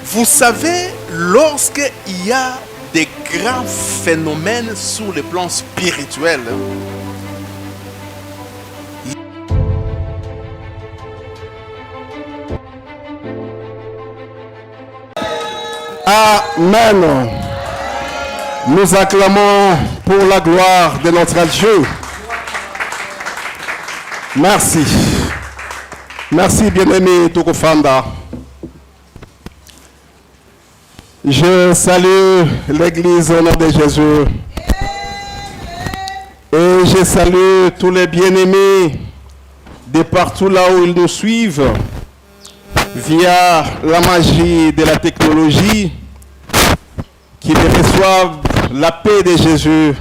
Vous savez, lorsqu'il y a des grands phénomènes sur le plan spirituel, Amen. Nous acclamons pour la gloire de notre Dieu. Merci. Merci, bien-aimé Tokofanda. Je salue l'Église au nom de Jésus. Et je salue tous les bien-aimés de partout là où ils nous suivent via la magie de la technologie, qu'ils reçoivent la paix de Jésus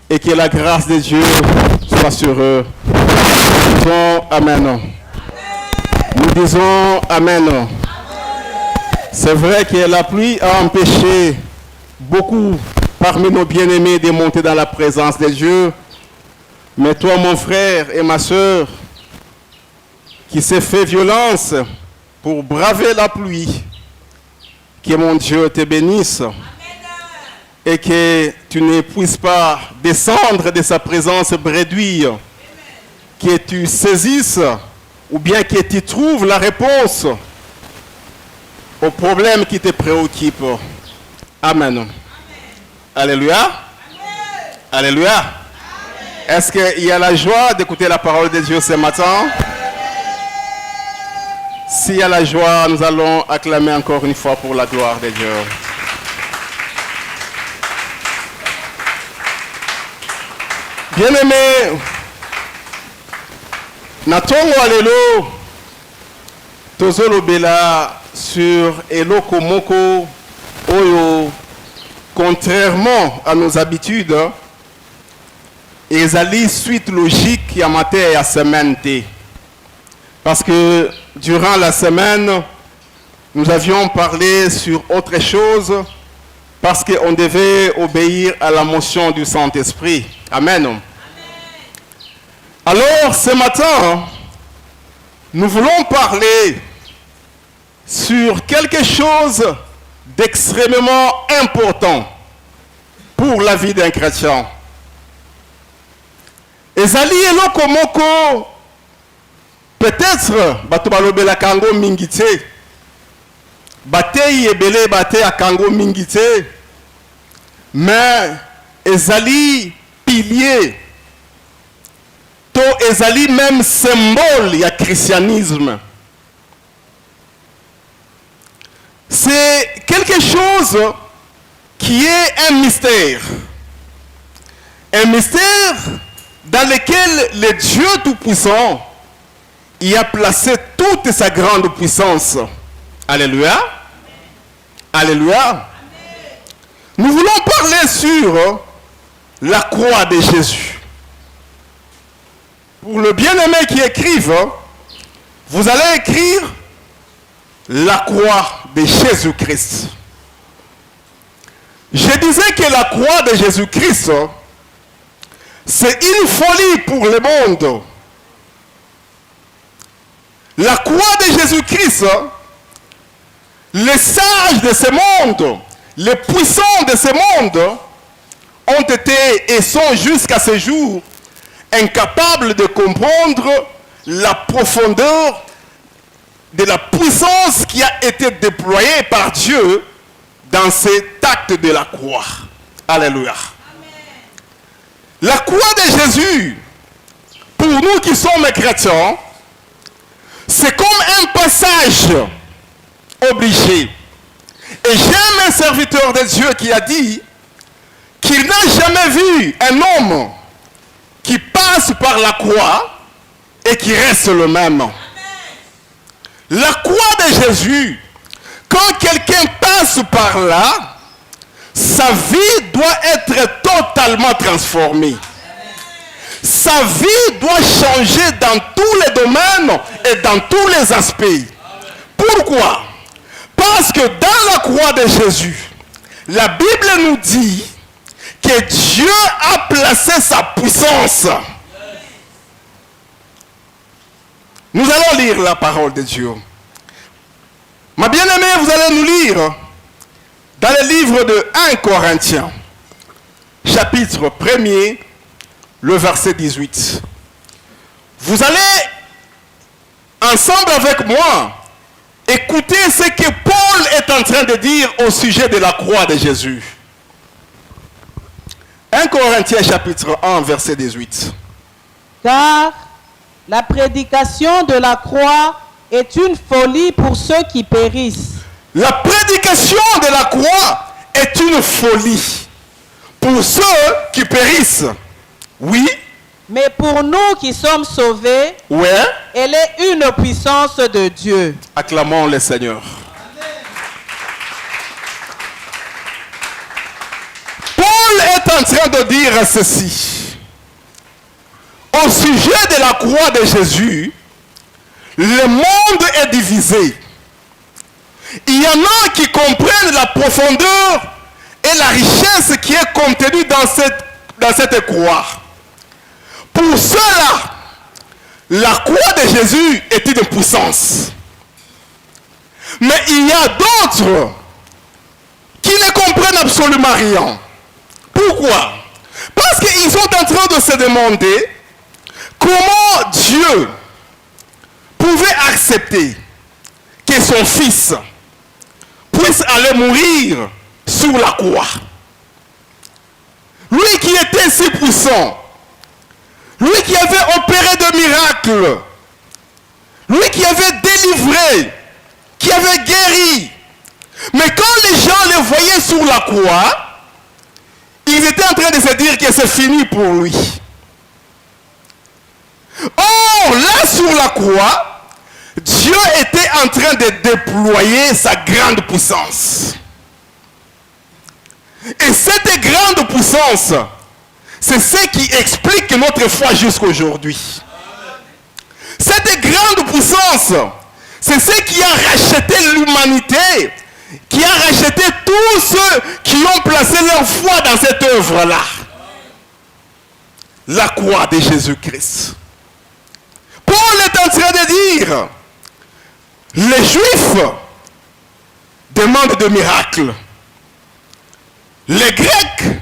et que la grâce de Dieu soit sur eux. Nous disons Amen. Nous disons Amen. C'est vrai que la pluie a empêché beaucoup parmi nos bien-aimés de monter dans la présence de Dieu. Mais toi, mon frère et ma soeur, qui s'est fait violence pour braver la pluie, que mon Dieu te bénisse. Amen. Et que tu ne puisses pas descendre de sa présence bredouille, que tu saisisses ou bien que tu trouves la réponse aux problèmes qui te préoccupent. Amen. Amen. Alléluia. Amen. Alléluia. Amen. Est-ce qu'il y a la joie d'écouter la parole de Dieu ce matin? S'il y a la joie, nous allons acclamer encore une fois pour la gloire de Dieu. Bien-aimés, Natongo Alelo, Tozolo Bela sur Eloko Moko Oyo, contrairement à nos habitudes, ezali suite logique ya matin et à semaine. Parce que durant la semaine, nous avions parlé sur autre chose parce qu'on devait obéir à la motion du Saint-Esprit. Amen. Amen. Alors, ce matin, nous voulons parler sur quelque chose d'extrêmement important pour la vie d'un chrétien. Ezali eloko moko peut-être bato balobela kango mingite batei ebele bate a kango mingite mais ezali pilier to ezali même symbole ya christianisme. C'est quelque chose qui est un mystère dans lequel le Dieu Tout-Puissant il a placé toute sa grande puissance. Alléluia. Alléluia. Amen. Nous voulons parler sur la croix de Jésus. Pour le bien-aimé qui écrive, vous allez écrire la croix de Jésus-Christ. Je disais que la croix de Jésus-Christ, c'est une folie pour le monde. La croix de Jésus-Christ, les sages de ce monde, les puissants de ce monde ont été et sont jusqu'à ce jour incapables de comprendre la profondeur de la puissance qui a été déployée par Dieu dans cet acte de la croix. Alléluia. Amen. La croix de Jésus, pour nous qui sommes chrétiens, c'est comme un passage obligé. Et j'aime un serviteur de Dieu qui a dit qu'il n'a jamais vu un homme qui passe par la croix et qui reste le même. Amen. La croix de Jésus, quand quelqu'un passe par là, sa vie doit être totalement transformée. Sa vie doit changer dans tous les domaines et dans tous les aspects. Pourquoi? Parce que dans la croix de Jésus, la Bible nous dit que Dieu a placé sa puissance. Nous allons lire la parole de Dieu. Ma bien-aimée, vous allez nous lire lire dans le livre de 1 Corinthiens, chapitre 1er, le verset 18. Vous allez, ensemble avec moi, écouter ce que Paul est en train de dire au sujet de la croix de Jésus. 1 Corinthiens chapitre 1, verset 18. Car la prédication de la croix est une folie pour ceux qui périssent. La prédication de la croix est une folie pour ceux qui périssent. Oui. Mais pour nous qui sommes sauvés, Ouais. elle est une puissance de Dieu. Acclamons le Seigneur. Paul est en train de dire ceci. Au sujet de la croix de Jésus, le monde est divisé. Il y en a qui comprennent la profondeur et la richesse qui est contenue dans cette croix. Pour cela, la croix de Jésus est une puissance. Mais il y a d'autres qui ne comprennent absolument rien. Pourquoi? Parce qu'ils sont en train de se demander comment Dieu pouvait accepter que son fils puisse aller mourir sur la croix. Lui qui était si puissant, lui qui avait opéré de miracles, lui qui avait délivré, qui avait guéri. Mais quand les gens le voyaient sur la croix, ils étaient en train de se dire que c'est fini pour lui. Or, là sur la croix, Dieu était en train de déployer sa grande puissance. Et cette grande puissance, c'est ce qui explique notre foi jusqu'aujourd'hui. Cette grande puissance, c'est ce qui a racheté l'humanité, qui a racheté tous ceux qui ont placé leur foi dans cette œuvre-là. La croix de Jésus-Christ. Paul est en train de dire, les Juifs demandent des miracles. Les Grecs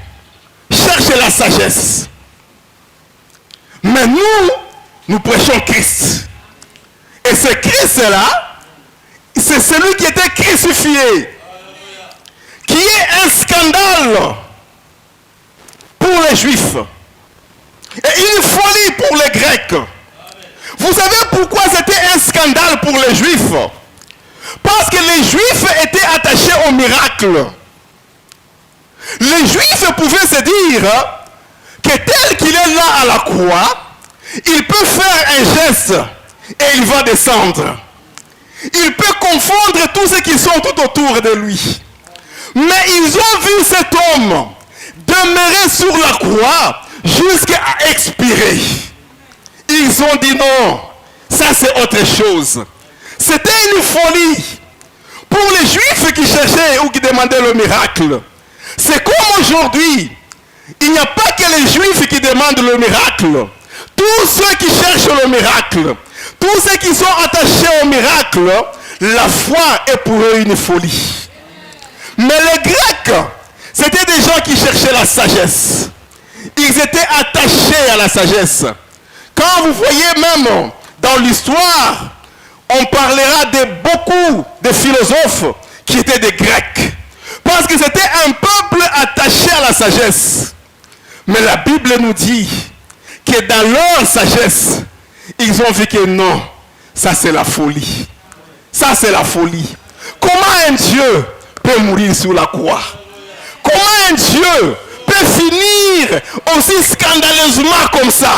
cherchent la sagesse. Mais nous prêchons Christ. Et ce Christ-là, c'est celui qui était crucifié, qui est un scandale pour les Juifs et une folie pour les Grecs. Vous savez pourquoi c'était un scandale pour les Juifs? Parce que les Juifs étaient attachés au miracle. Les Juifs pouvaient se dire que tel qu'il est là à la croix, il peut faire un geste et il va descendre. Il peut confondre tous ceux qui sont tout autour de lui. Mais ils ont vu cet homme demeurer sur la croix jusqu'à expirer. Ils ont dit non, ça c'est autre chose. C'était une folie. Pour les Juifs qui cherchaient ou qui demandaient le miracle, c'est comme aujourd'hui. Il n'y a pas que les Juifs qui demandent le miracle. Tous ceux qui cherchent le miracle, tous ceux qui sont attachés au miracle, la foi est pour eux une folie. Mais les Grecs, c'était des gens qui cherchaient la sagesse. Ils étaient attachés à la sagesse. Quand vous voyez même dans l'histoire, on parlera de beaucoup de philosophes qui étaient des Grecs. Parce que c'était un peuple attaché à la sagesse. Mais la Bible nous dit que dans leur sagesse, ils ont vu que non, ça c'est la folie. Ça c'est la folie. Comment un Dieu peut mourir sur la croix? Comment un Dieu peut finir aussi scandaleusement comme ça?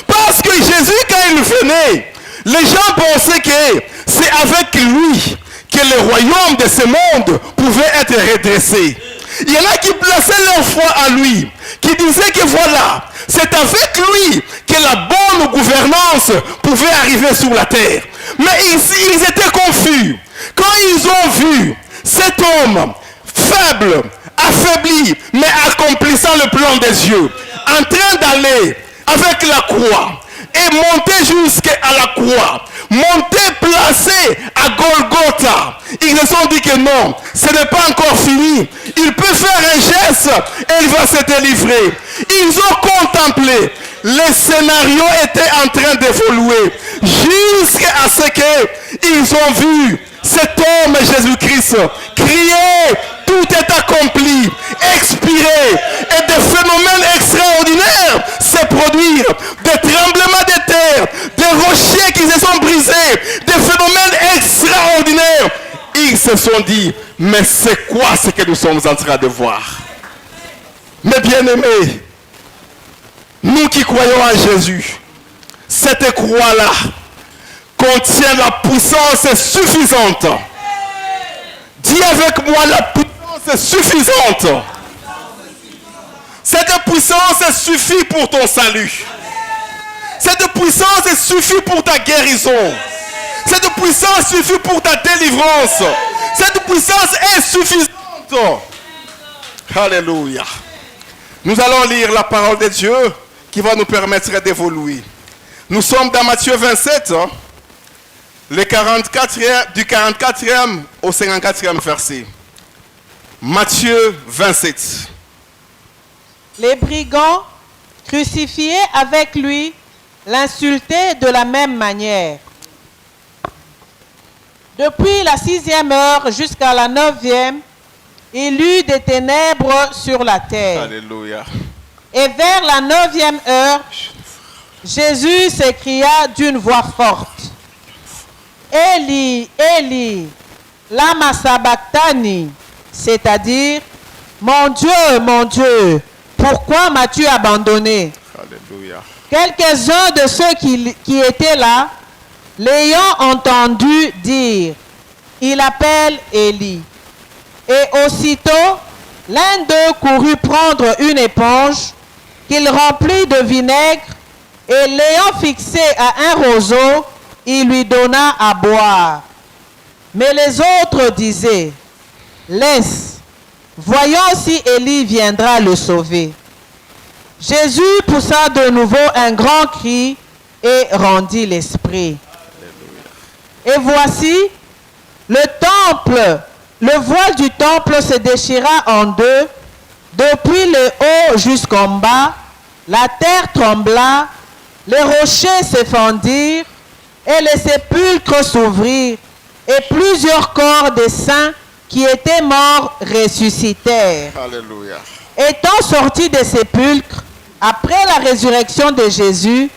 Parce que Jésus, quand il venait, les gens pensaient que c'est avec lui que le royaume de ce monde pouvait être redressé. Il y en a qui plaçaient leur foi à lui, qui disaient que voilà, c'est avec lui que la bonne gouvernance pouvait arriver sur la terre. Mais ils étaient confus. Quand ils ont vu cet homme faible, affaibli, mais accomplissant le plan des dieux, en train d'aller avec la croix et monter jusqu'à la croix, monter placé à Golgotha. Ils se sont dit que non, ce n'est pas encore fini. Il peut faire un geste et il va se délivrer. Ils ont contemplé. Le scénario était en train d'évoluer jusqu'à ce qu'ils ont vu cet homme Jésus-Christ crier, tout est accompli, expirer, et des phénomènes extraordinaires se produire, des tremblements de terre, des rochers qui se sont brisés, des phénomènes extraordinaires. Ils se sont dit, mais c'est quoi ce que nous sommes en train de voir? Mes bien-aimés, nous qui croyons en Jésus, cette croix-là contient la puissance suffisante. Dis avec moi, la puissance suffisante. Cette puissance suffit pour ton salut. Cette puissance suffit pour ta guérison. Cette puissance suffit pour ta délivrance. Cette puissance est suffisante. Alléluia. Nous allons lire la parole de Dieu qui va nous permettre d'évoluer. Nous sommes dans Matthieu 27, du 44e au 54e verset. Matthieu 27. Les brigands, crucifiés avec lui, l'insultaient de la même manière. Depuis la 6e heure jusqu'à la 9e, il eut des ténèbres sur la terre. Alléluia. Et vers la 9e heure, Jésus s'écria d'une voix forte, Eli, Eli, lama sabachthani, c'est-à-dire, mon Dieu, pourquoi m'as-tu abandonné? Alléluia. Quelques-uns de ceux qui étaient là, l'ayant entendu dire, il appelle Élie. Et aussitôt, l'un d'eux courut prendre une éponge qu'il remplit de vinaigre et l'ayant fixé à un roseau, il lui donna à boire. Mais les autres disaient, laisse, voyons si Élie viendra le sauver. Jésus poussa de nouveau un grand cri et rendit l'esprit. Et voici, le voile du temple se déchira en deux, depuis le haut jusqu'en bas, la terre trembla, les rochers se fendirent, et les sépulcres s'ouvrirent, et plusieurs corps des saints qui étaient morts ressuscitèrent. Alléluia. Étant sortis des sépulcres, après la résurrection de Jésus,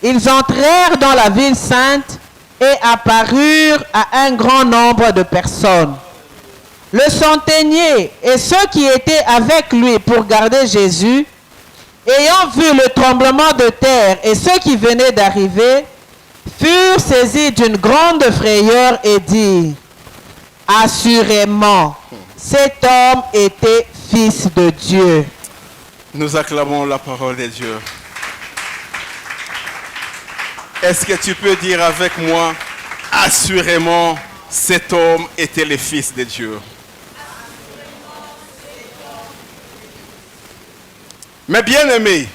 ils entrèrent dans la ville sainte et apparurent à un grand nombre de personnes. Le centenier et ceux qui étaient avec lui pour garder Jésus, ayant vu le tremblement de terre et ceux qui venaient d'arriver, furent saisis d'une grande frayeur et dirent, assurément, cet homme était fils de Dieu. Nous acclamons la parole de Dieu. Est-ce que tu peux dire avec moi, assurément, cet homme était le fils de Dieu? Mes bien-aimés,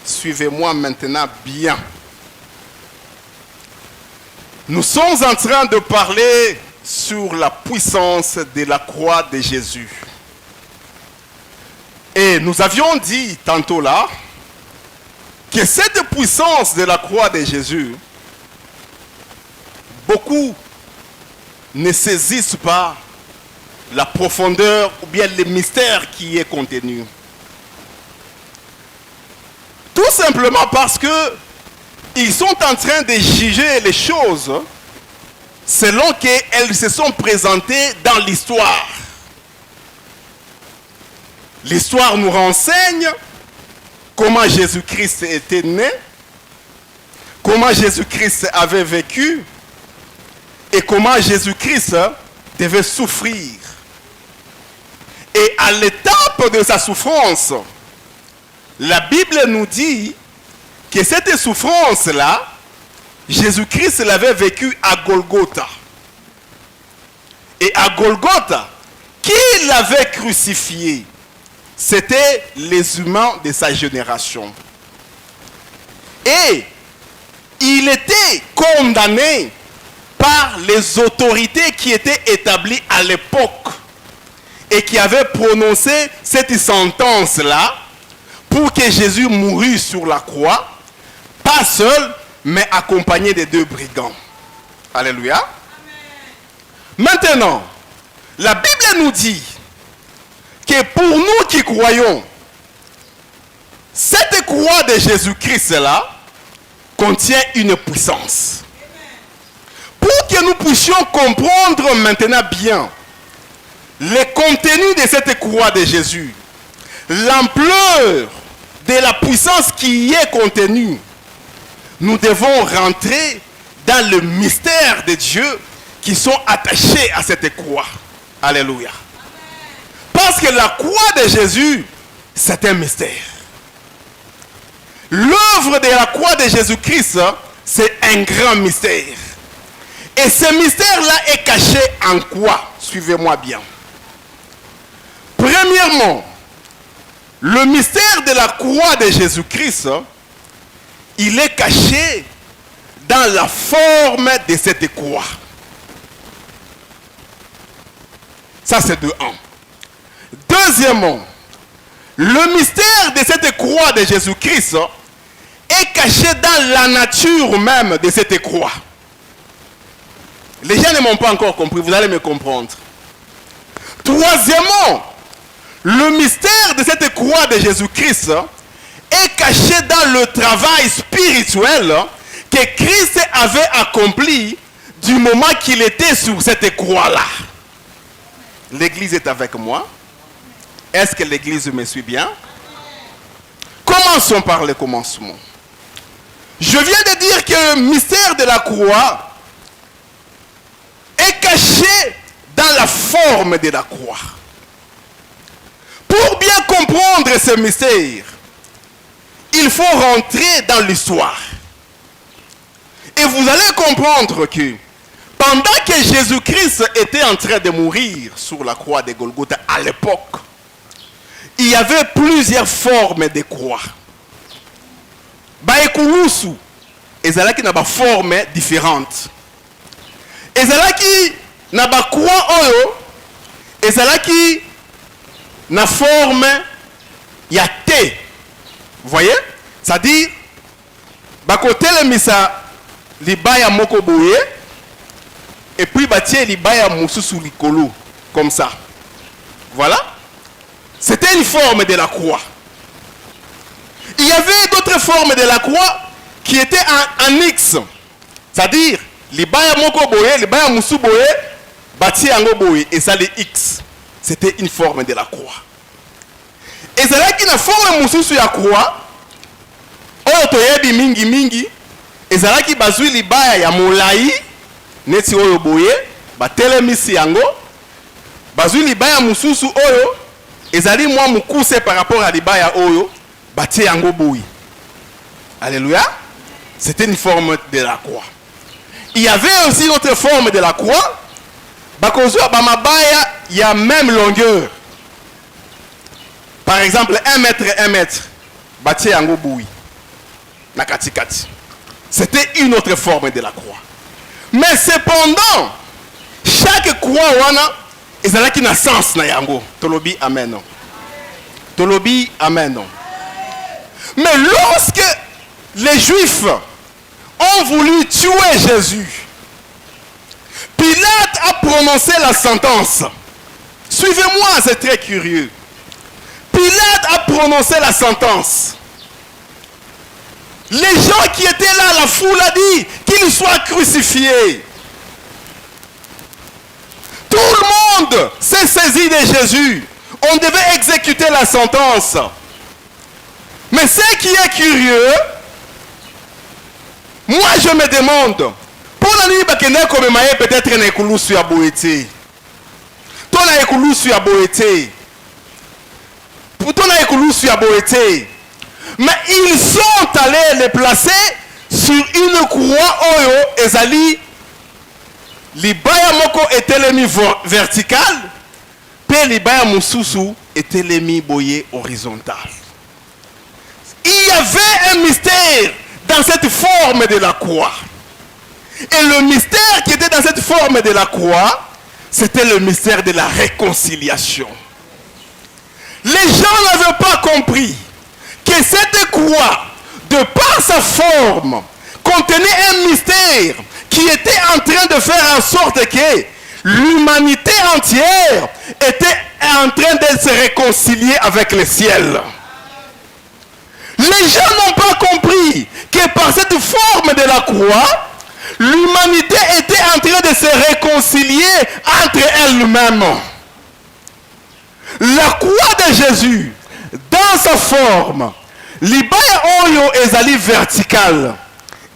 suivez-moi maintenant bien. Nous sommes en train de parler sur la puissance de la croix de Jésus. Et nous avions dit tantôt là que cette puissance de la croix de Jésus, beaucoup ne saisissent pas la profondeur ou bien le mystère qui est contenu. Tout simplement parce que ils sont en train de juger les choses selon qu'elles se sont présentées dans l'histoire. L'histoire nous renseigne comment Jésus-Christ était né, comment Jésus-Christ avait vécu et comment Jésus-Christ devait souffrir. Et à l'étape de sa souffrance, la Bible nous dit que cette souffrance-là, Jésus-Christ l'avait vécue à Golgotha. Et à Golgotha, qui l'avait crucifié? C'était les humains de sa génération. Et il était condamné par les autorités qui étaient établies à l'époque et qui avaient prononcé cette sentence-là pour que Jésus mourût sur la croix, pas seul, mais accompagné des 2 brigands. Alléluia. Amen. Maintenant, la Bible nous dit que pour nous qui croyons, cette croix de Jésus-Christ-là contient une puissance. Pour que nous puissions comprendre maintenant bien le contenu de cette croix de Jésus, l'ampleur de la puissance qui y est contenue, nous devons rentrer dans le mystère de Dieu qui sont attachés à cette croix. Alléluia. Parce que la croix de Jésus, c'est un mystère. L'œuvre de la croix de Jésus-Christ, c'est un grand mystère. Et ce mystère-là est caché en quoi? Suivez-moi bien. Premièrement, le mystère de la croix de Jésus-Christ, il est caché dans la forme de cette croix. Ça, c'est de 1. Deuxièmement, le mystère de cette croix de Jésus-Christ est caché dans la nature même de cette croix. Les gens ne m'ont pas encore compris, vous allez me comprendre. Troisièmement, le mystère de cette croix de Jésus-Christ est caché dans le travail spirituel que Christ avait accompli du moment qu'il était sur cette croix-là. L'église est avec moi. Est-ce que l'église me suit bien? Commençons par le commencement. Je viens de dire que le mystère de la croix est caché dans la forme de la croix. Pour bien comprendre ce mystère, il faut rentrer dans l'histoire. Et vous allez comprendre que pendant que Jésus-Christ était en train de mourir sur la croix de Golgotha à l'époque, il y avait plusieurs formes de croix. Baekulusu, ezalaki na ba forme différentes. Ezalaki na ba croix oyo, ezalaki na forme ya T. Vous voyez? C'est-à-dire, bakote le misa libaya moko boye, et puis batie libaya mususu likolo, comme ça. Voilà. C'était une forme de la croix. Il y avait d'autres formes de la croix qui étaient en X. C'est-à-dire, libaya moko boye, libaya musu boye, batie ango boye, et ça les X. C'était une forme de la croix. Et c'est là qu'il y a une forme mususu ya croix. Oyo toyebi mingi mingi. Et c'est là qu'il y a bazui libaya ya molai. Neti oyo boye. Batelemisi yango. Bazui libaya mususu oyo. Et c'est là moi mukuse par rapport à libaya oyo. Batie yango boye. Alléluia. C'était une forme de la croix. Il y avait aussi une autre forme de la croix. Bakozua bamabaya, il y a même longueur. Par exemple, 1 mètre, 1 mètre. Batie yango boui. Na kati kati. C'était une autre forme de la croix. Mais cependant, chaque croix wana, ezalaki na sens na yango. Tolobi amen. Tolobi amen. Mais lorsque les Juifs ont voulu tuer Jésus, Pilate a prononcé la sentence. Suivez-moi, c'est très curieux. Pilate a prononcé la sentence. Les gens qui étaient là, la foule a dit qu'il soit crucifié. Tout le monde s'est saisi de Jésus. On devait exécuter la sentence. Mais ce qui est curieux, moi je me demande, pour la nuit, peut-être na ekulusu ya boete. Toi na ekulusu ya boete. Pour na ekulusu ya boete. Mais ils sont allés les placer sur une croix oyo ezali libaya moko etelemi vertical, pe libaya mususu etelemi boye horizontal. Il y avait un mystère dans cette forme de la croix. Et le mystère qui était dans cette forme de la croix, c'était le mystère de la réconciliation. Les gens n'avaient pas compris que cette croix, de par sa forme, contenait un mystère qui était en train de faire en sorte que l'humanité entière était en train de se réconcilier avec le ciel. Les gens n'ont pas compris que par cette forme de la croix, l'humanité était en train de se réconcilier entre elle-même. La croix de Jésus, dans sa forme, libaya oyo ezali verticale,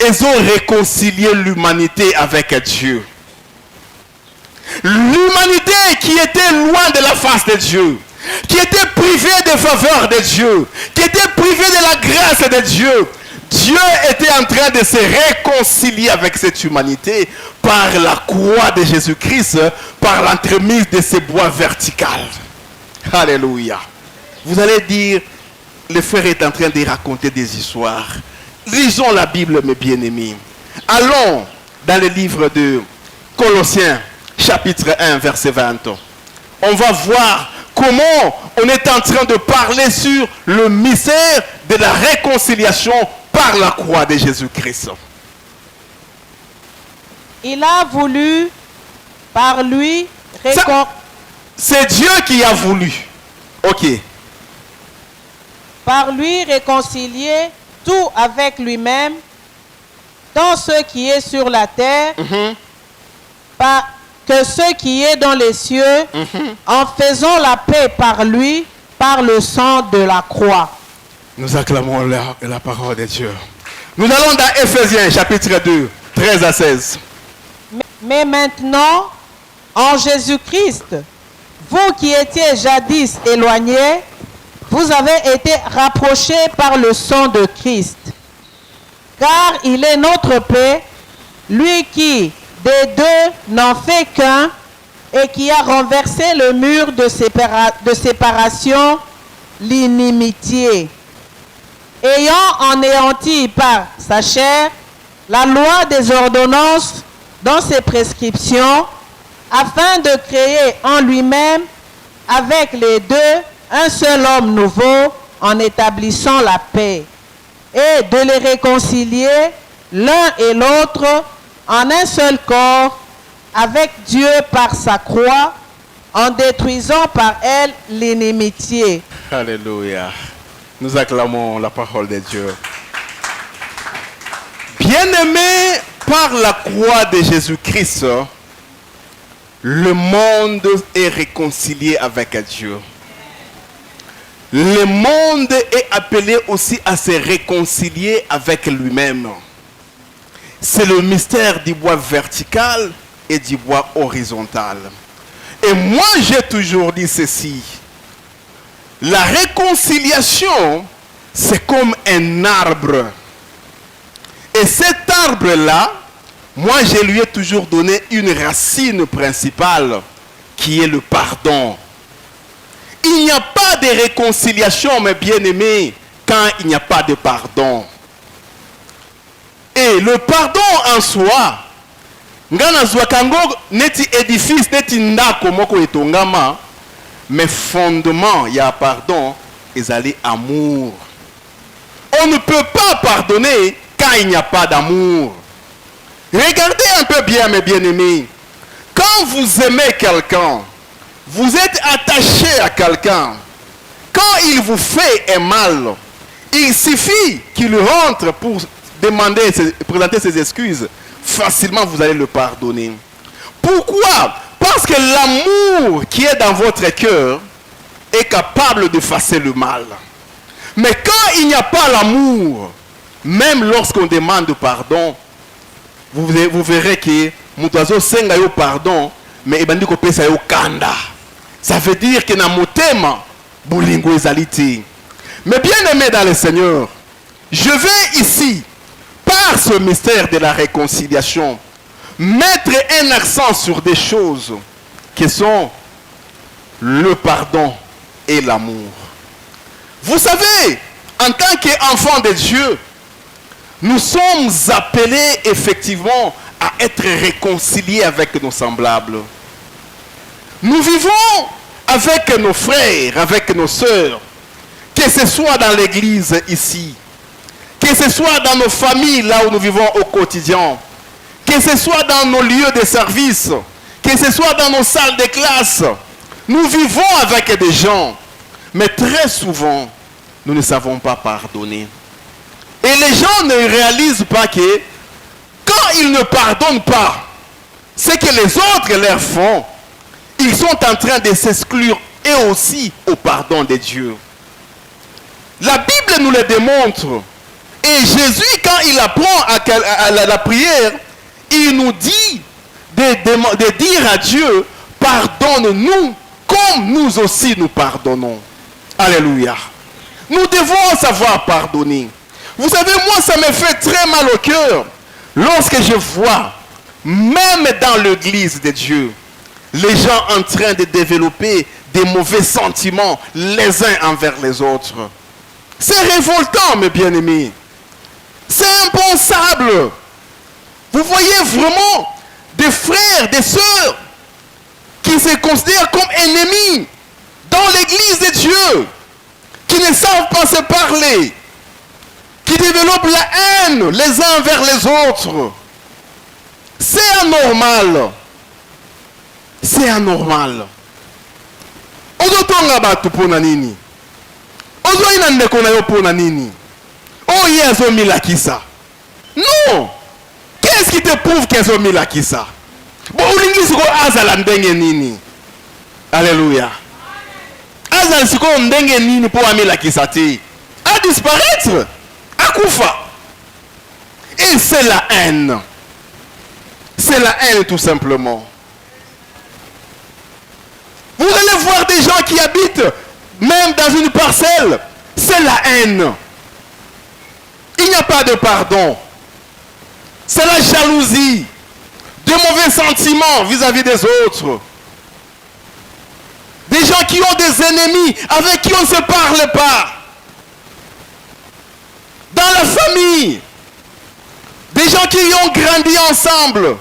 ils ont réconcilié l'humanité avec Dieu. L'humanité qui était loin de la face de Dieu, qui était privée des faveurs de Dieu, qui était privée de la grâce de Dieu, Dieu était en train de se réconcilier avec cette humanité par la croix de Jésus-Christ, par l'entremise de ces bois verticales. Alléluia. Vous allez dire, le frère est en train de raconter des histoires. Lisons la Bible, mes bien-aimés. Allons dans le livre de Colossiens, chapitre 1, verset 20. On va voir comment on est en train de parler sur le mystère de la réconciliation par la croix de Jésus-Christ. Il a voulu, par lui, c'est Dieu qui a voulu. Ok. Par lui réconcilier tout avec lui-même, tant ce qui est sur la terre, que ce qui est dans les cieux, en faisant la paix par lui, par le sang de la croix. Nous acclamons la parole de Dieu. Nous allons dans Éphésiens chapitre 2, 13 à 16. Mais maintenant, en Jésus-Christ, vous qui étiez jadis éloignés, vous avez été rapprochés par le sang de Christ. Car il est notre paix, lui qui, des deux, n'en fait qu'un, et qui a renversé le mur de séparation, l'inimitié, ayant anéanti par sa chair la loi des ordonnances dans ses prescriptions, afin de créer en lui-même, avec les deux, un seul homme nouveau, en établissant la paix, et de les réconcilier l'un et l'autre en un seul corps, avec Dieu par sa croix, en détruisant par elle l'inimitié. Alléluia. Nous acclamons la parole de Dieu. Bien-aimés, par la croix de Jésus-Christ, le monde est réconcilié avec Dieu. Le monde est appelé aussi à se réconcilier avec lui-même. C'est le mystère du bois vertical et du bois horizontal. Et moi, j'ai toujours dit ceci. La réconciliation, c'est comme un arbre. Et cet arbre-là, moi, je lui ai toujours donné une racine principale qui est le pardon. Il n'y a pas de réconciliation, mes bien-aimés, quand il n'y a pas de pardon. Et le pardon en soi, ngana zwakango neti édifice neti ndako moko etongama, mais fondement il y a pardon, ezali amour. On ne peut pas pardonner quand il n'y a pas d'amour. Regardez un peu bien, mes bien-aimés. Quand vous aimez quelqu'un, vous êtes attaché à quelqu'un. Quand il vous fait un mal, il suffit qu'il rentre pour présenter ses excuses. Facilement, vous allez le pardonner. Pourquoi? Parce que l'amour qui est dans votre cœur est capable d'effacer le mal. Mais quand il n'y a pas l'amour, même lorsqu'on demande pardon, vous verrez que Moutazo senga yo pardon, mais ebandi ko pesa yo kanda. Ça veut dire que na motema bolingo ezaliti. Mais bien aimé dans le Seigneur, je vais ici, par ce mystère de la réconciliation, mettre un accent sur des choses qui sont le pardon et l'amour. Vous savez, en tant qu'enfant de Dieu, nous sommes appelés effectivement à être réconciliés avec nos semblables. Nous vivons avec nos frères, avec nos sœurs, que ce soit dans l'église ici, que ce soit dans nos familles là où nous vivons au quotidien, que ce soit dans nos lieux de service, que ce soit dans nos salles de classe. Nous vivons avec des gens, mais très souvent, nous ne savons pas pardonner. Et les gens ne réalisent pas que quand ils ne pardonnent pas ce que les autres leur font, ils sont en train de s'exclure eux aussi au pardon de Dieu. La Bible nous le démontre. Et Jésus, quand il apprend à la prière, il nous dit de dire à Dieu, pardonne-nous comme nous aussi nous pardonnons. Alléluia. Nous devons savoir pardonner. Vous savez, moi, ça me fait très mal au cœur lorsque je vois, même dans l'église de Dieu, les gens en train de développer des mauvais sentiments les uns envers les autres. C'est révoltant, mes bien-aimés. C'est impensable. Vous voyez vraiment des frères, des sœurs qui se considèrent comme ennemis dans l'église de Dieu, qui ne savent pas se parler, qui développent la haine les uns envers les autres. C'est anormal. C'est anormal. Ozotonga batu pona nini? Ozo ina ndeko na yo pona nini? Oh yezo milakisa. Non. Qu'est-ce qui te prouve qu'ezo milakisa? Bon ulingi siko azala ndenge nini? Alléluia. Azala siko ndenge nini po amilakisa te? A disparaître. A kufa. Et c'est la haine. C'est la haine tout simplement. Vous allez voir des gens qui habitent même dans une parcelle. C'est la haine. Il n'y a pas de pardon. C'est la jalousie. De mauvais sentiments vis-à-vis des autres. Des gens qui ont des ennemis avec qui on ne se parle pas. Dans la famille. Des gens qui ont grandi ensemble.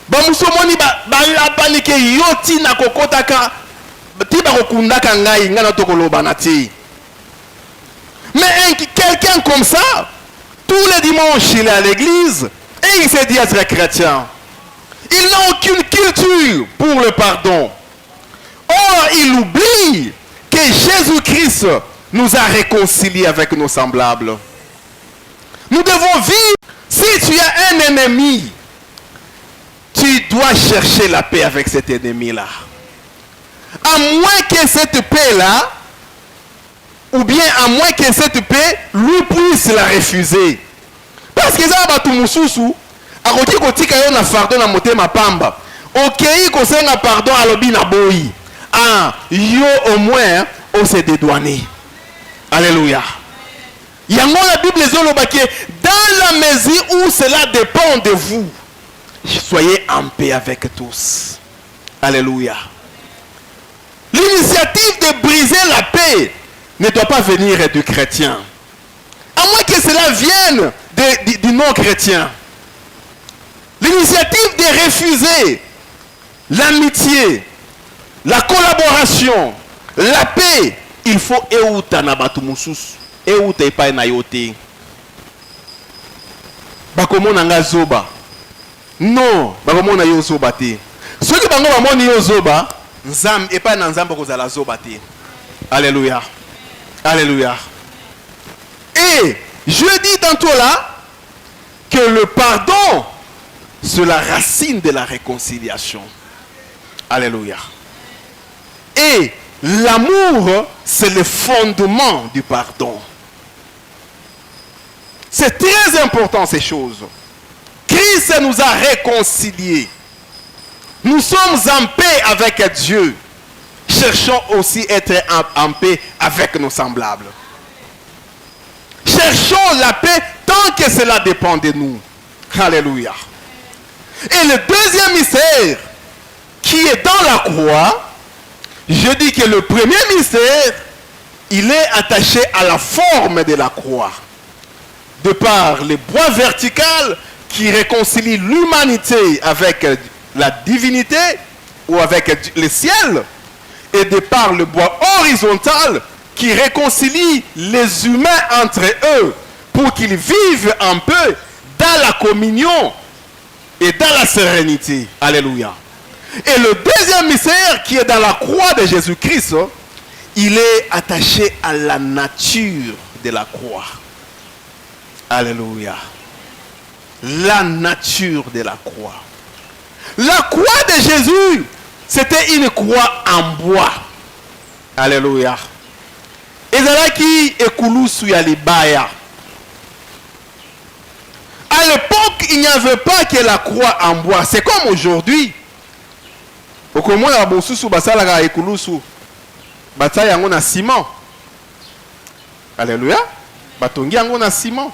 Bamusomoni ba panique yoti na kokotaka tiba kokundaka ngai ngana tokoloba na ti. Mais quelqu'un comme ça, tous les dimanches il est à l'église et il se dit être chrétien. Il n'a aucune culture pour le pardon. Or, il oublie que Jésus-Christ nous a réconciliés avec nos semblables. Nous devons vivre. Si tu as un ennemi, tu dois chercher la paix avec cet ennemi-là. À moins que cette paix-là, ou bien à moins que cette paix, lui puisse la refuser. Parce que ça va tout mususu, a côté côté kayo na fardo na motema pamba. OK, ko senga pardon à lobi na boyi. Ah, yo au moins on s'est dédouané. Alléluia. Yango la Bible zolobaki dans la mesure où cela dépend de vous. Soyez en paix avec tous. Alléluia. L'initiative de briser la paix ne doit pas venir du chrétien. À moins que cela vienne du non-chrétien. L'initiative de refuser l'amitié, la collaboration, la paix, il faut euta na batu mususu. Euta epai na yote. Bakomona nga zoba. Non, bakomona yo zoba te. Ceux qui bango bamoni yo zoba, nzam epai na nzambe kozala zoba te. Alléluia. Alléluia. Et je dis tantôt là que le pardon c'est la racine de la réconciliation. Alléluia. Et l'amour c'est le fondement du pardon. C'est très important ces choses. Christ nous a réconciliés. Nous sommes en paix avec Dieu. Cherchons aussi à être en paix avec nos semblables. Cherchons la paix tant que cela dépend de nous. Alléluia. Et le deuxième mystère qui est dans la croix, je dis que le premier mystère, il est attaché à la forme de la croix. de par le bois vertical qui réconcilie l'humanité avec la divinité ou avec le ciel, et de par le bois horizontal qui réconcilie les humains entre eux pour qu'ils vivent un peu dans la communion et dans la sérénité. Alléluia. Et le deuxième mystère qui est dans la croix de Jésus-Christ, il est attaché à la nature de la croix. Alléluia. La nature de la croix. La croix de Jésus, c'était une croix en bois. Alléluia. Ezalaki ekulusu ya libaya. À l'époque, il n'y avait pas que la croix en bois. C'est comme aujourd'hui. Au moins, la bosusu basalaka ekulusu. Bata yango na ciment. Alléluia. Batongi yango na ciment.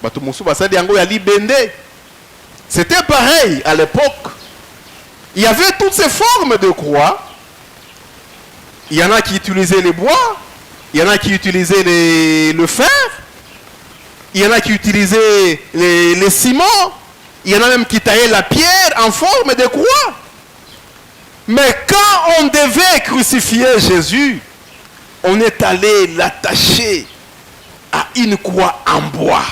Bato musu basali yango ya libende. C'était pareil à l'époque. Il y avait toutes ces formes de croix. Il y en a qui utilisaient les bois. Il y en a qui utilisaient le fer. Il y en a qui utilisaient les ciments. Il y en a même qui taillaient la pierre en forme de croix. Mais quand on devait crucifier Jésus, on est allé l'attacher à une croix en bois.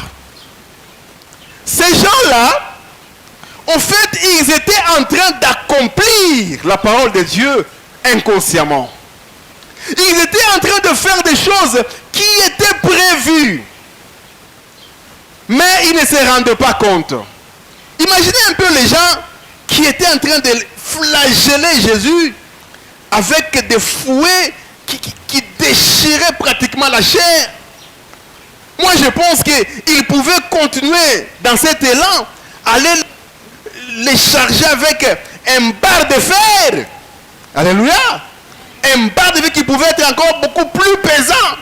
Ces gens-là, en fait, ils étaient en train d'accomplir la parole de Dieu inconsciemment. Ils étaient en train de faire des choses qui étaient prévues. Mais ils ne se rendaient pas compte. Imaginez un peu les gens qui étaient en train de flageller Jésus avec des fouets qui déchiraient pratiquement la chair. Moi, je pense qu'ils pouvaient continuer dans cet élan, aller les charger avec un bar de fer. Alléluia. Un bar de fer qui pouvait être encore beaucoup plus pesant.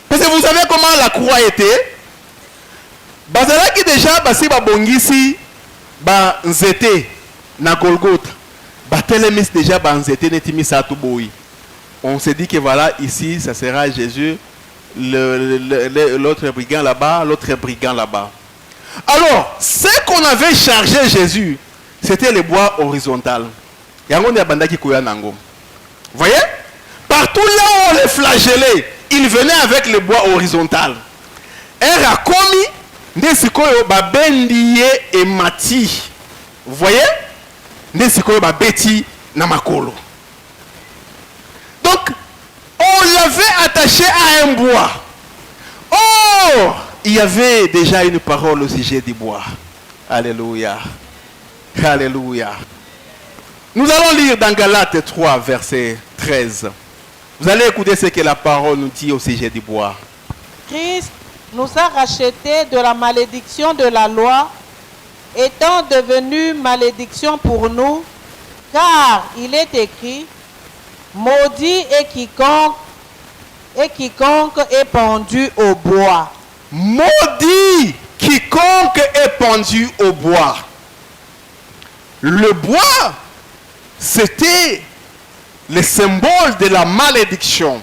Parce que vous savez comment la croix était. Bazalaki déjà basi babongisi ba nzete na Golgotha. Batelemis déjà ba nzete netimi satuboyi. On se dit que voilà, ici, ça sera Jésus, l'autre brigand là-bas, l'autre brigand là-bas. Alors, ce qu'on avait chargé Jésus, c'était le bois horizontal. Vous voyez? Partout là où on les flagellait, il venait avec le bois horizontal. Et rakomi, nesikoyo babendiye et mati. Vous voyez? Nesikoyo babeti namakolo. Donc, on l'avait attaché à un bois. Oh, il y avait déjà une parole au sujet du bois. Alléluia. Alléluia. Nous allons lire dans Galates 3, verset 13. Vous allez écouter ce que la parole nous dit au sujet du bois. Christ nous a rachetés de la malédiction de la loi, étant devenu malédiction pour nous, car il est écrit: maudit est quiconque est pendu au bois. Maudit quiconque est pendu au bois. Le bois, c'était le symbole de la malédiction.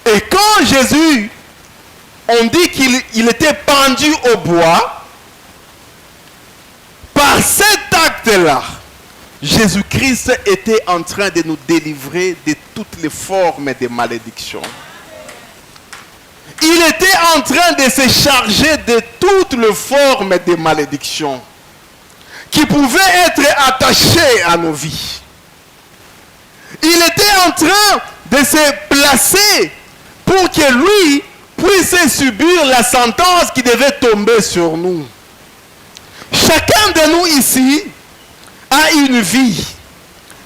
Et quand Jésus, on dit qu'il était pendu au bois, par cet acte-là, Jésus-Christ était en train de nous délivrer de toutes les formes de malédiction. Il était en train de se charger de toutes les formes de malédiction qui pouvaient être attachées à nos vies. Il était en train de se placer pour que lui puisse subir la sentence qui devait tomber sur nous. Chacun de nous ici a une vie.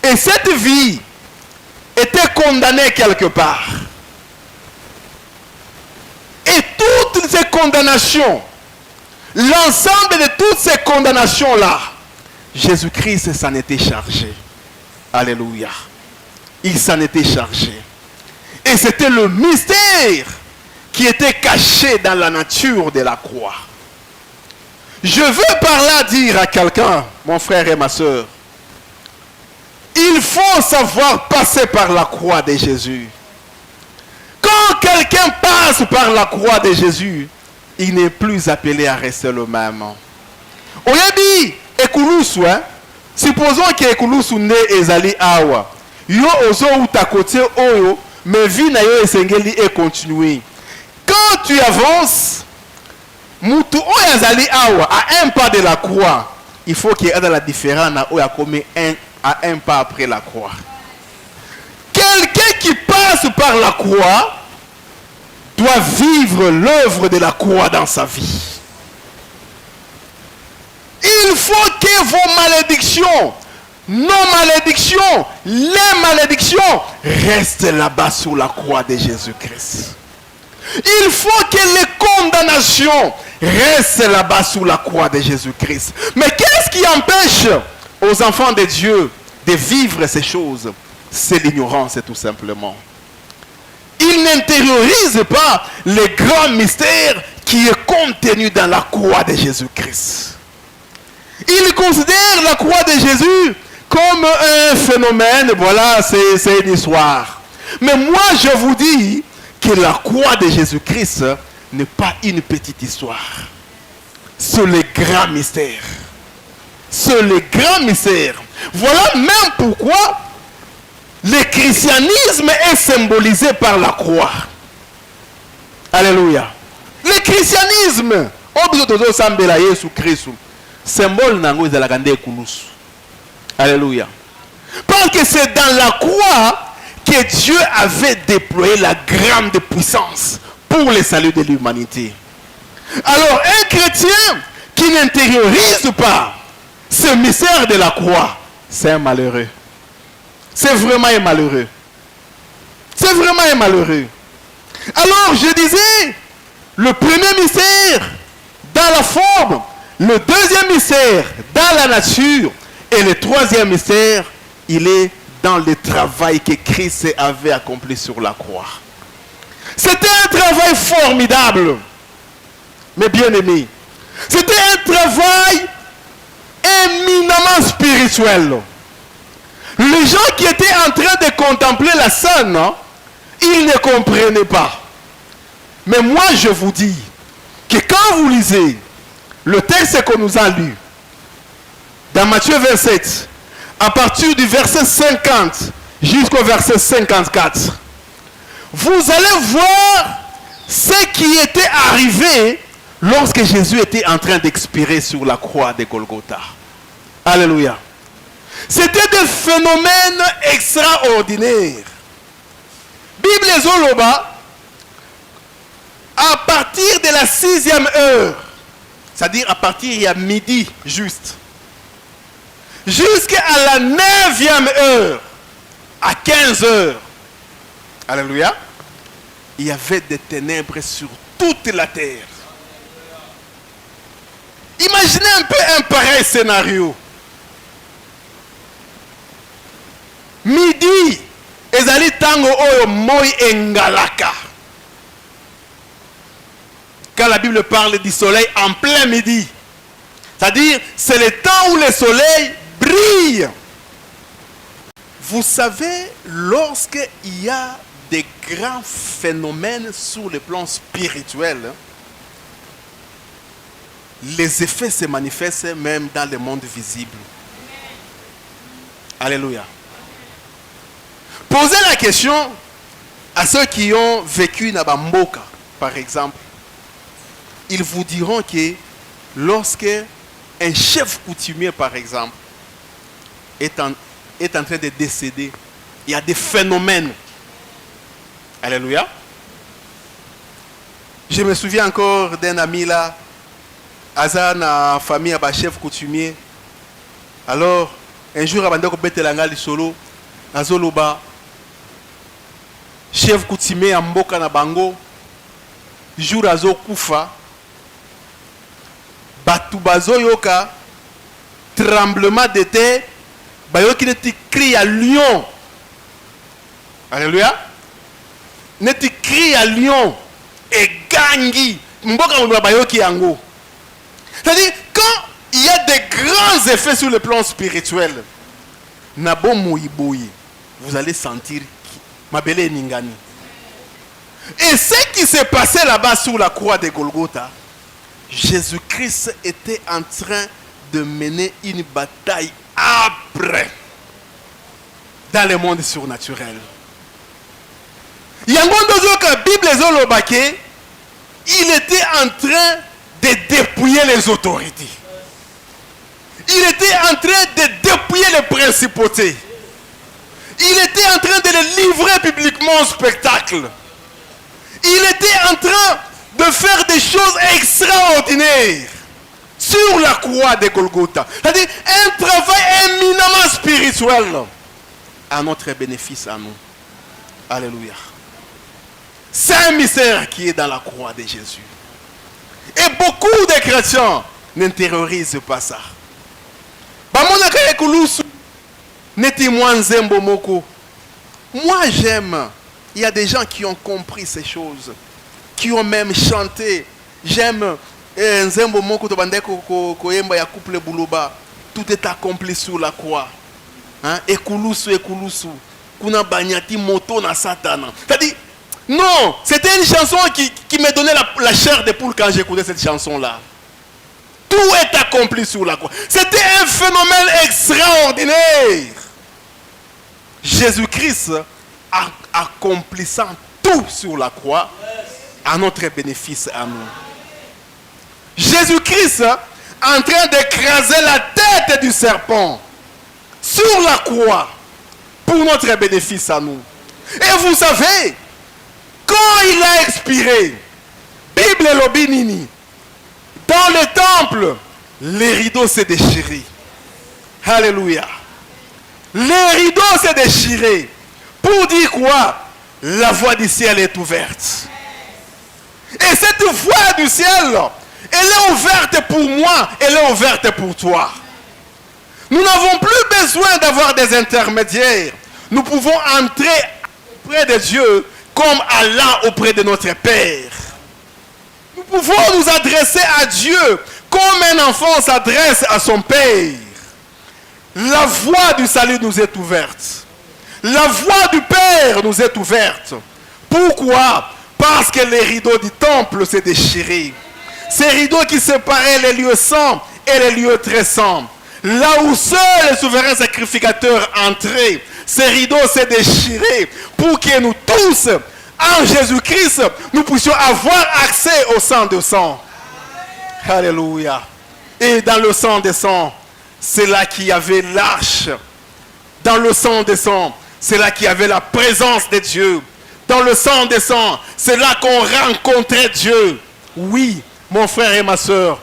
Et cette vie était condamnée quelque part. Et toutes ces condamnations, l'ensemble de toutes ces condamnations-là, Jésus-Christ s'en était chargé. Alléluia. Il s'en était chargé. Et c'était le mystère qui était caché dans la nature de la croix. Je veux par là dire à quelqu'un, mon frère et ma soeur, il faut savoir passer par la croix de Jésus. Quand quelqu'un passe passe par la croix de Jésus, il n'est plus appelé à rester le même. Oyebi ekulusu, hein? Supposons que ekulusu ne ezali awa. Yo ozo uta côté oyo, mais vie na yo esengeli et continue. Quand tu avances, mutu oyo ezali awa à un pas de la croix, il faut qu'il y ait dans la différence na oyo comme à un pas après la croix. Quelqu'un qui passe par la croix doit vivre l'œuvre de la croix dans sa vie. Il faut que vos malédictions, nos malédictions, les malédictions restent là-bas sur la croix de Jésus-Christ. Il faut que les condamnations restent là-bas sur la croix de Jésus-Christ. Mais qu'est-ce qui empêche aux enfants de Dieu de vivre ces choses? C'est l'ignorance, tout simplement. Ils n'intériorisent pas le grand mystère qui est contenu dans la croix de Jésus-Christ. Ils considèrent la croix de Jésus comme un phénomène, voilà, c'est une histoire. Mais moi, je vous dis que la croix de Jésus-Christ n'est pas une petite histoire. C'est le grand mystère. C'est le grand mystère. Voilà même pourquoi le christianisme est symbolisé par la croix. Alléluia. Le christianisme, symbole nango ezalaka ekulusu. Alléluia. Parce que c'est dans la croix que Dieu avait déployé la grande puissance pour le salut de l'humanité. Alors un chrétien qui n'intériorise pas ce mystère de la croix, c'est un malheureux. C'est vraiment un malheureux. C'est vraiment un malheureux. Alors je disais, le premier mystère dans la forme, le deuxième mystère dans la nature, et le troisième mystère, il est dans le travail que Christ avait accompli sur la croix. C'était un travail formidable, mes bien-aimés. C'était un travail éminemment spirituel. Les gens qui étaient en train de contempler la scène, ils ne comprenaient pas. Mais moi, je vous dis que quand vous lisez le texte qu'on nous a lu, dans Matthieu 27, à partir du verset 50 jusqu'au verset 54, vous allez voir ce qui était arrivé lorsque Jésus était en train d'expirer sur la croix de Golgotha. Alléluia. C'était des phénomènes extraordinaires. Bible Zoloba, à partir de la 6e heure, c'est-à-dire à partir il y a midi juste, jusqu'à la 9e heure, à 15 heures, alléluia, il y avait des ténèbres sur toute la terre. Imaginez un peu un pareil scénario. Midi, ezali tango oyo moi engalaka. Quand la Bible parle du soleil en plein midi, c'est-à-dire c'est le temps où le soleil brille. Vous savez, lorsqu'il y a des grands phénomènes sur le plan spirituel, les effets se manifestent même dans le monde visible. Alléluia. Posez la question à ceux qui ont vécu dans Bamboka, par exemple. Ils vous diront que lorsque un chef coutumier, par exemple, est en train de décéder, il y a des phénomènes. Alléluia. Je me souviens encore d'un ami là, Azana, famille à chef coutumier. Alors, un jour, avant de betelanga li solo, Azoloba, chef coutumier à Mboka na Bango, jour azo kufa, batu bazo yoka, tremblement de terre, bayoki neti cri à lion. Alléluia. Neti cri à lion et gangi. Mboka bayoki yango. C'est-à-dire, quand il y a des grands effets sur le plan spirituel, nabo mouiboui, vous allez sentir Mabele Ningani. Et ce qui s'est passé là-bas sur la croix de Golgotha, Jésus-Christ était en train de mener une bataille âpre dans le monde surnaturel. Yango Ndozoka, Bible Zolobake, il était en train de dépouiller les autorités. Il était en train de dépouiller les principautés. Il était en train de les livrer publiquement au spectacle. Il était en train de faire des choses extraordinaires sur la croix de Golgotha. C'est-à-dire un travail éminemment spirituel à notre bénéfice à nous. Alléluia. C'est un mystère qui est dans la croix de Jésus. Et beaucoup de chrétiens n'intériorisent pas ça. Moi j'aime. Il y a des gens qui ont compris ces choses, qui ont même chanté. J'aime Nzembo Moko Tobandeko Koyemba ya couple Bouloba. Tout est accompli sur la croix. Ekulusu, ekulusu. Kuna banyati moto na satana. C'est-à-dire, non, c'était une chanson qui me donnait la chair de poule quand j'écoutais cette chanson-là. Tout est accompli sur la croix. C'était un phénomène extraordinaire. Jésus-Christ, accomplissant tout sur la croix, à notre bénéfice à nous. Jésus-Christ, en train d'écraser la tête du serpent sur la croix, pour notre bénéfice à nous. Et vous savez, quand il a expiré, Bible Lobinini, dans le temple, les rideaux s'est déchirés. Alléluia. Les rideaux s'est déchirés. Pour dire quoi? La voie du ciel est ouverte. Et cette voie du ciel, elle est ouverte pour moi, elle est ouverte pour toi. Nous n'avons plus besoin d'avoir des intermédiaires. Nous pouvons entrer auprès de Dieu comme Allah auprès de notre Père. Nous pouvons nous adresser à Dieu comme un enfant s'adresse à son Père. La voie du salut nous est ouverte. La voie du Père nous est ouverte. Pourquoi? Parce que les rideaux du temple s'est déchirés. Ces rideaux qui séparaient les lieux saints et les lieux très saints. Là où seul le souverain sacrificateur entrait, ces rideaux s'est déchirés pour que nous tous, en Jésus-Christ, nous puissions avoir accès au sang de sang. Alléluia. Et dans le sang de sang, c'est là qu'il y avait l'arche. Dans le sang de sang, c'est là qu'il y avait la présence de Dieu. Dans le sang de sang, c'est là qu'on rencontrait Dieu. Oui, mon frère et ma soeur,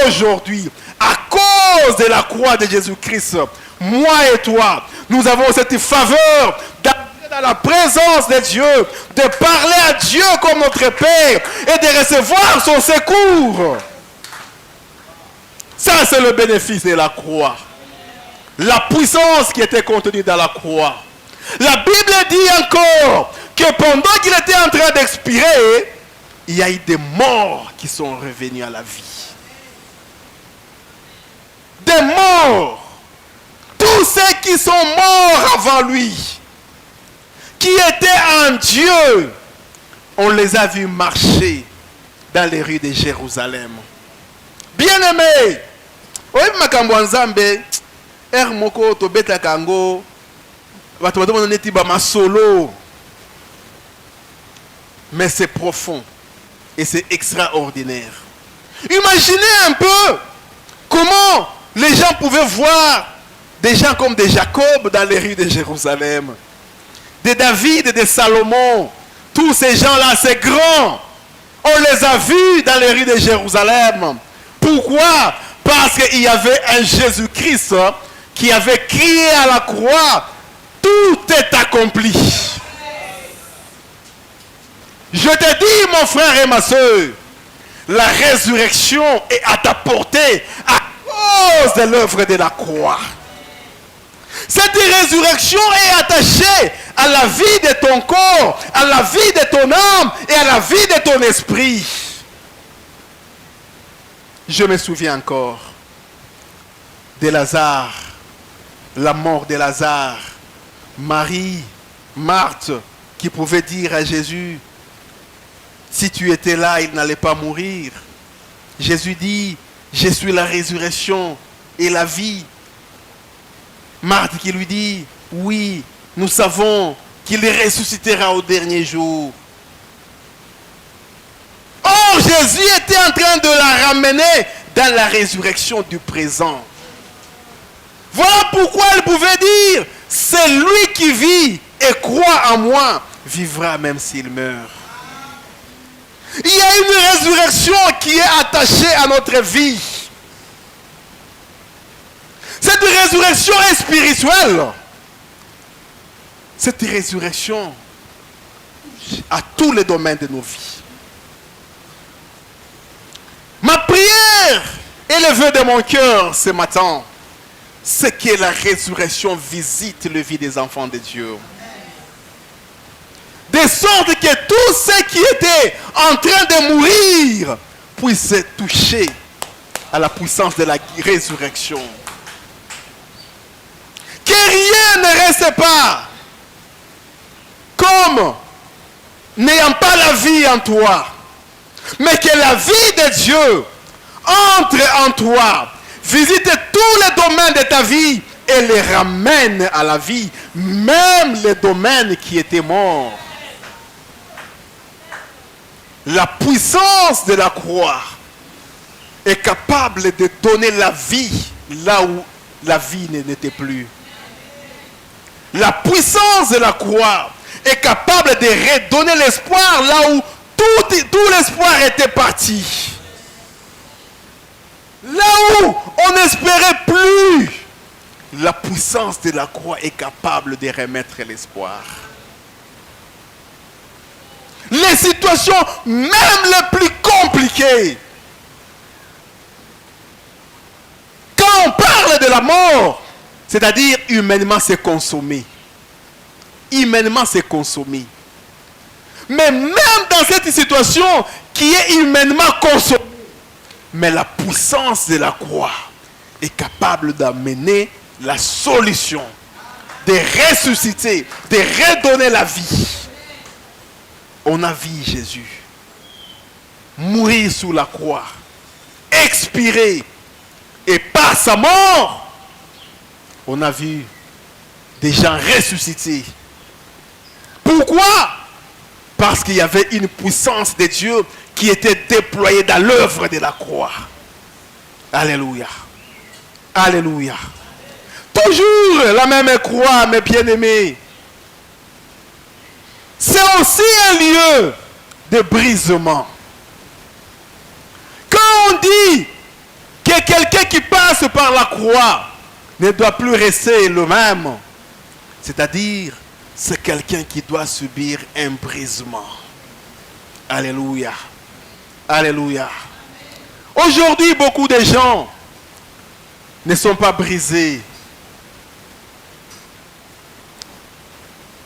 aujourd'hui, à cause de la croix de Jésus-Christ, moi et toi, nous avons cette faveur d'entrer dans la présence de Dieu, de parler à Dieu comme notre Père et de recevoir son secours. Ça, c'est le bénéfice de la croix. La puissance qui était contenue dans la croix. La Bible dit encore que pendant qu'il était en train d'expirer, il y a eu des morts qui sont revenus à la vie. Des morts. Tous ceux qui sont morts avant lui, qui étaient en Dieu, on les a vus marcher dans les rues de Jérusalem. Bien-aimés, oui, makambo nzambe, moko to beta kango, bato bato neti ba masolo. Mais c'est profond et c'est extraordinaire. Imaginez un peu comment les gens pouvaient voir des gens comme des Jacob dans les rues de Jérusalem, des David et des Salomon. Tous ces gens-là, c'est grand. On les a vus dans les rues de Jérusalem. Pourquoi? Parce qu'il y avait un Jésus-Christ qui avait crié à la croix, tout est accompli. Je te dis, mon frère et ma soeur, la résurrection est à ta portée à cause de l'œuvre de la croix. Cette résurrection est attachée à la vie de ton corps, à la vie de ton âme et à la vie de ton esprit. Je me souviens encore de Lazare, la mort de Lazare. Marie, Marthe, qui pouvait dire à Jésus, Si tu étais là, il n'allait pas mourir. Jésus dit, je suis la résurrection et la vie. Marthe qui lui dit, oui, nous savons qu'il ressuscitera au dernier jour. Or, Jésus était en train de la ramener dans la résurrection du présent. Voilà pourquoi elle pouvait dire, c'est lui qui vit et croit en moi, vivra même s'il meurt. Il y a une résurrection qui est attachée à notre vie. Cette résurrection est spirituelle. Cette résurrection à tous les domaines de nos vies. Ma prière et le vœu de mon cœur ce matin, c'est que la résurrection visite le vie des enfants de Dieu. De sorte que tous ceux qui étaient en train de mourir puissent toucher à la puissance de la résurrection. Que rien ne reste pas comme n'ayant pas la vie en toi, mais que la vie de Dieu entre en toi, visite tous les domaines de ta vie et les ramène à la vie, même les domaines qui étaient morts. La puissance de la croix est capable de donner la vie là où la vie n'était plus. La puissance de la croix est capable de redonner l'espoir là où tout l'espoir était parti. Là où on n'espérait plus, la puissance de la croix est capable de remettre l'espoir. Les situations, même les plus compliquées, quand on parle de la mort, c'est-à-dire humainement c'est consommé. Humainement c'est consommé. Mais même dans cette situation qui est humainement consommée, mais la puissance de la croix est capable d'amener la solution, de ressusciter, de redonner la vie. On a vu Jésus mourir sous la croix, expirer, et par sa mort, on a vu des gens ressuscités. Pourquoi? Parce qu'il y avait une puissance de Dieu qui était déployée dans l'œuvre de la croix. Alléluia. Alléluia. Toujours la même croix, mes bien-aimés. C'est aussi un lieu de brisement. Quand on dit que quelqu'un qui passe par la croix ne doit plus rester le même, c'est-à-dire c'est quelqu'un qui doit subir un brisement. Alléluia. Alléluia. Aujourd'hui, beaucoup de gens ne sont pas brisés.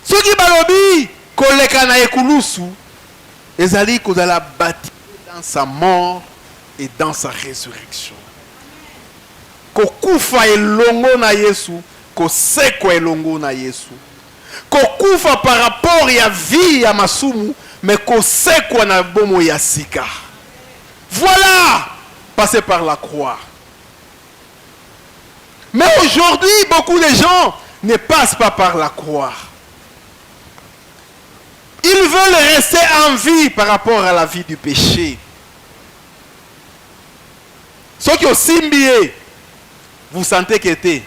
Ceux qui balobi koleka na ekulusu ezali kozala bâti dans sa mort et dans sa résurrection. Kokufa elongo na Yesu, kosekwa elongo na Yesu. Kokufa par rapport ya vie ya masumu, mais kosekwa na bomo ya sika. Voilà, passer par la croix. Mais aujourd'hui, beaucoup de gens ne passent pas par la croix. Ils veulent rester en vie par rapport à la vie du péché. Ceux qui ont simbié, vous sentez que t'es,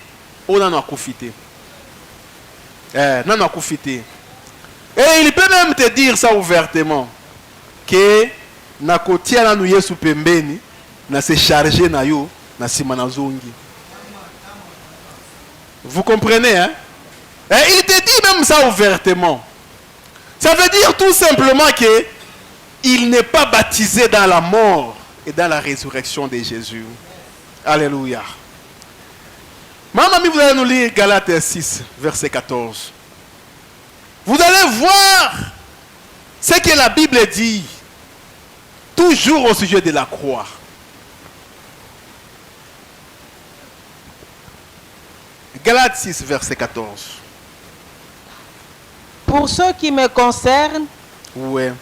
on en a profité. Non, on a profité. Et il peut même te dire ça ouvertement, que na kotia na nuye su pembeni, na se charger na yo, na simana zongi. Vous comprenez, hein? Et il te dit même ça ouvertement. Ça veut dire tout simplement que il n'est pas baptisé dans la mort et dans la résurrection de Jésus. Alléluia. Mamie, vous allez nous lire Galates 6, verset 14. Vous allez voir ce que la Bible dit, toujours au sujet de la croix. Galates 6, verset 14. Pour ce qui me concerne, Ouais.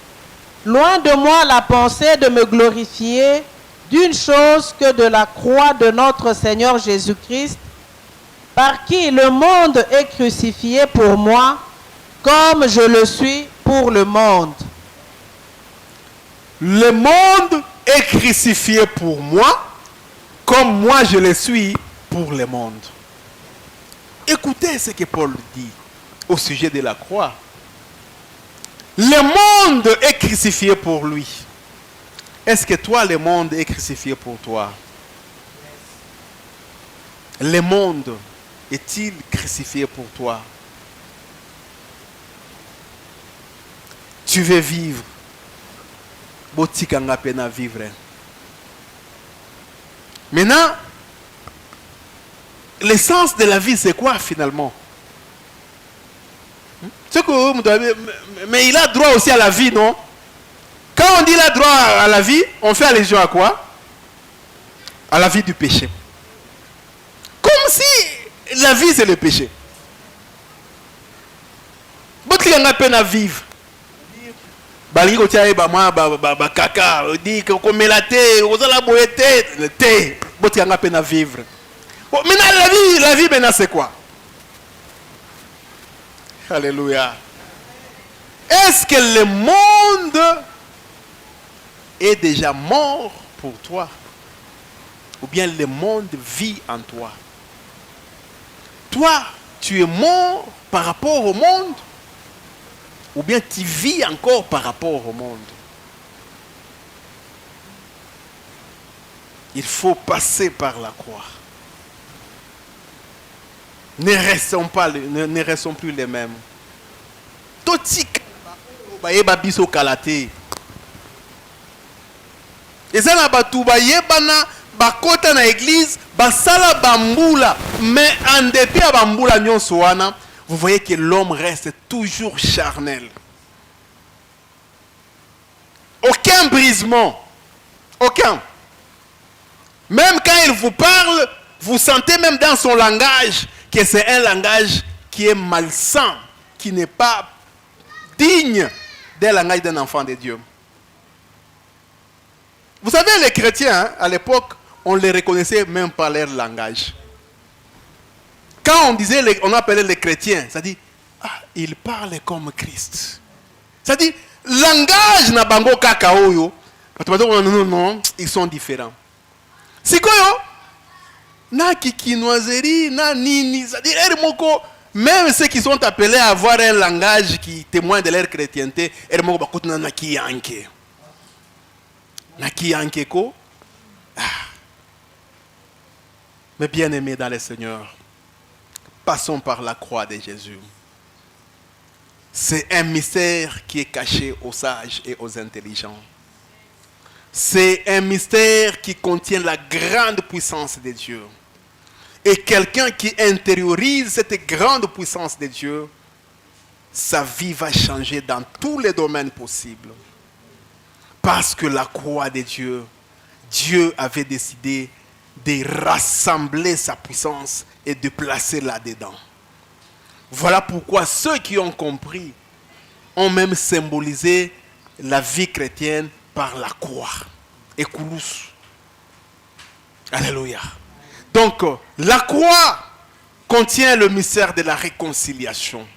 Loin de moi la pensée de me glorifier d'une chose que de la croix de notre Seigneur Jésus-Christ, par qui le monde est crucifié pour moi, comme je le suis pour le monde. Le monde est crucifié pour moi, comme moi je le suis pour le monde. Écoutez ce que Paul dit au sujet de la croix. Le monde est crucifié pour lui. Est-ce que toi, le monde est crucifié pour toi? Le monde est-il crucifié pour toi? Tu veux vivre. Botikanga pena vivre. Maintenant, l'essence de la vie, c'est quoi finalement? Mais il a droit aussi à la vie, non? Quand on dit il a droit à la vie, on fait allusion à quoi? À la vie du péché. Comme si la vie c'est le péché. Botikanga n'a peine à vivre. Bali ko tia ba ma ba kaka dit que comme la thé, on la boité, le thé, botikanga n'a peine à vivre. Maintenant la vie maintenant c'est quoi? Alléluia. Est-ce que le monde est déjà mort pour toi? Ou bien le monde vit en toi? Toi, tu es mort par rapport au monde? Ou bien tu vis encore par rapport au monde? Il faut passer par la croix. Ne restons plus les mêmes. Totik bayeba biso kalate. Eza na batu bayebana bakota na église basala bambula, mais en dépit ya bambula nyonso wana, vous voyez que l'homme reste toujours charnel. Aucun brisement. Aucun. Même quand il vous parle, vous sentez même dans son langage que c'est un langage qui est malsain, qui n'est pas digne d'un langage d'un enfant de Dieu. Vous savez, les chrétiens, hein, à l'époque, on les reconnaissait même par leur langage. Quand on disait, on appelait les chrétiens, ça dit, ils parlent comme Christ. Ça dit, langage na bango kakaoyo, non, ils sont différents. C'est quoi, na kikinoiserie, na nini, c'est-à-dire, même ceux qui sont appelés à avoir un langage qui témoigne de leur chrétienté, mais bien aimés dans le Seigneur, passons par la croix de Jésus. C'est un mystère qui est caché aux sages et aux intelligents. C'est un mystère qui contient la grande puissance de Dieu. Et quelqu'un qui intériorise cette grande puissance de Dieu, sa vie va changer dans tous les domaines possibles. Parce que la croix de Dieu, Dieu avait décidé de rassembler sa puissance et de placer là-dedans. Voilà pourquoi ceux qui ont compris ont même symbolisé la vie chrétienne par la croix. Et Koulous. Alléluia. Donc, la croix contient le mystère de la réconciliation.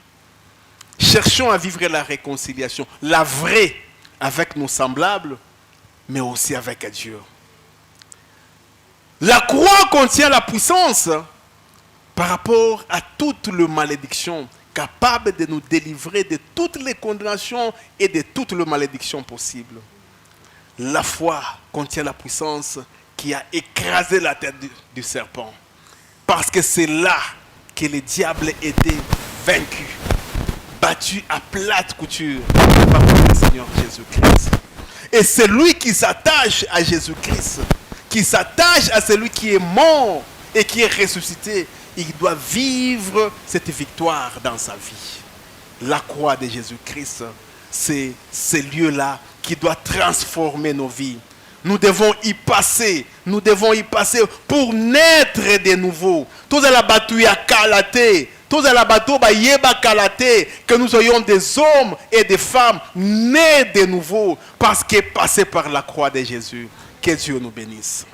Cherchons à vivre la réconciliation, la vraie, avec nos semblables, mais aussi avec Dieu. La croix contient la puissance par rapport à toute les malédictions, capable de nous délivrer de toutes les condamnations et de toutes les malédictions possibles. La foi contient la puissance qui a écrasé la tête du serpent. Parce que c'est là que le diable était vaincu, battu à plate couture par le Seigneur Jésus-Christ. Et celui qui s'attache à Jésus-Christ, qui s'attache à celui qui est mort et qui est ressuscité, il doit vivre cette victoire dans sa vie. La croix de Jésus-Christ, c'est ce lieu-là qui doit transformer nos vies. Nous devons y passer pour naître de nouveau. Tout la bataille à calaté, Tous à la bateau, que nous soyons des hommes et des femmes nés de nouveau parce que passés par la croix de Jésus. Que Dieu nous bénisse.